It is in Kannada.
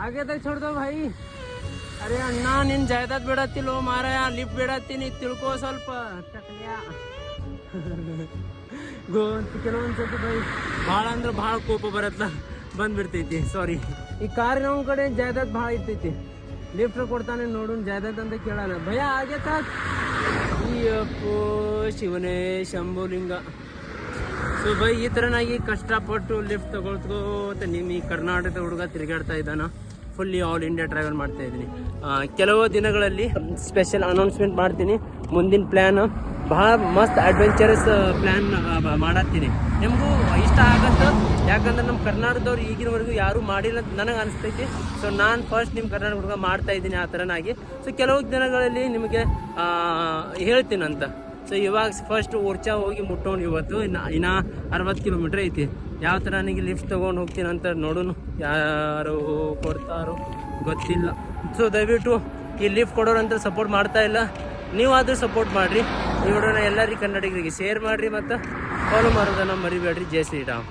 आगे तक छोड़ दो भाई. अरे ಅಣ್ಣ ನಿನ್ ಜಾಯ್ದಾದ್ ಬಿಡತ್ತಿಲ್ಲೋ ಮಾರಾಯ, ಲಿಫ್ಟ್ ಬಿಡತ್ತೀನಿ ತಿಳ್ಕೋ ಸ್ವಲ್ಪ. ಟಕ್ಲ್ಯಾ ಕೆಲವೊಂದ್ಸತಿ ಬೈ ಭಾಳ ಅಂದ್ರೆ ಭಾಳ ಕೋಪ ಬರತ್ತ ಬಂದ್ಬಿಡ್ತೈತಿ. ಸಾರಿ, ಈ ಕಾರಿನ ಕಡೆ ಜಾಯ್ದಾದ್ ಭಾಳ ಇರ್ತೈತಿ. ಲಿಫ್ಟ್ ಕೊಡ್ತಾನೆ ನೋಡು, ಜಾಯ್ದಾದ್ ಅಂತ ಕೇಳಲ್ಲ. ಭಯ ಹಾಗೆ ತಾಕ್ ಅಯ್ಯಪ್ಪೋ ಶಿವನೇ ಶಂಭುಲಿಂಗ. ಸೊ ಬೈ ಈ ಥರನಾಗಿ ಕಷ್ಟಪಟ್ಟು ಲಿಫ್ಟ್ ತಗೊಳ್ಕೋತ ನಿಮ್ಮ ಈ ಕರ್ನಾಟಕದ ಹುಡುಗ ತಿರುಗಾಡ್ತಾ ಇದ್ದಾನ. ಫುಲ್ಲಿ ಆಲ್ ಇಂಡಿಯಾ ಟ್ರಾವೆಲ್ ಮಾಡ್ತಾ ಇದ್ದೀನಿ. ಕೆಲವು ದಿನಗಳಲ್ಲಿ ಸ್ಪೆಷಲ್ ಅನೌನ್ಸ್ಮೆಂಟ್ ಮಾಡ್ತೀನಿ. ಮುಂದಿನ ಪ್ಲ್ಯಾನ್ ಭಾಳ ಮಸ್ತ್ ಅಡ್ವೆಂಚರಸ್ ಪ್ಲ್ಯಾನ್ ಮಾಡತ್ತೀನಿ. ನಿಮಗೂ ಇಷ್ಟ ಆಗತ್ತೆ, ಯಾಕಂದ್ರೆ ನಮ್ಮ ಕರ್ನಾಟಕದವ್ರು ಈಗಿನವರೆಗೂ ಯಾರೂ ಮಾಡಿಲ್ಲ ಅಂತ ನನಗೆ ಅನಿಸ್ತೈತಿ. ಸೊ ನಾನು ಫಸ್ಟ್ ನಿಮ್ಮ ಕರ್ನಾಟಕ ಹುಡುಗ ಮಾಡ್ತಾ ಇದ್ದೀನಿ ಆ ಥರನಾಗಿ. ಸೊ ಕೆಲವು ದಿನಗಳಲ್ಲಿ ನಿಮಗೆ ಹೇಳ್ತೀನಂತ. ಸೊ ಇವಾಗ ಫಸ್ಟ್ ಓರ್ಚಾ ಹೋಗಿ ಮುಟ್ಟೋಣ. ಇವತ್ತು ಇನ್ನು 60 ಕಿಲೋಮೀಟ್ರ್ ಐತಿ. ಯಾವ ಥರ ನನಗೆ ಲಿಫ್ಟ್ ತೊಗೊಂಡು ಹೋಗ್ತೀನಂತ ನೋಡೋಣ. ಯಾರು ಕೊಡ್ತಾರೋ ಗೊತ್ತಿಲ್ಲ. ಸೊ ದಯವಿಟ್ಟು ಈ ಲಿಫ್ಟ್ ಕೊಡೋರಂತ ಸಪೋರ್ಟ್ ಮಾಡ್ತಾ ಇಲ್ಲ, ನೀವಾದರೂ ಸಪೋರ್ಟ್ ಮಾಡಿರಿ. ಈ ವಿಡಿಯೋನ ಎಲ್ಲರಿಗೂ ಕನ್ನಡಿಗರಿಗೆ ಶೇರ್ ಮಾಡಿರಿ ಮತ್ತು ಫಾಲೋ ಮಾಡೋದನ್ನು ಮರಿಬೇಡ್ರಿ. ಜೈ ಶ್ರೀರಾಮ್.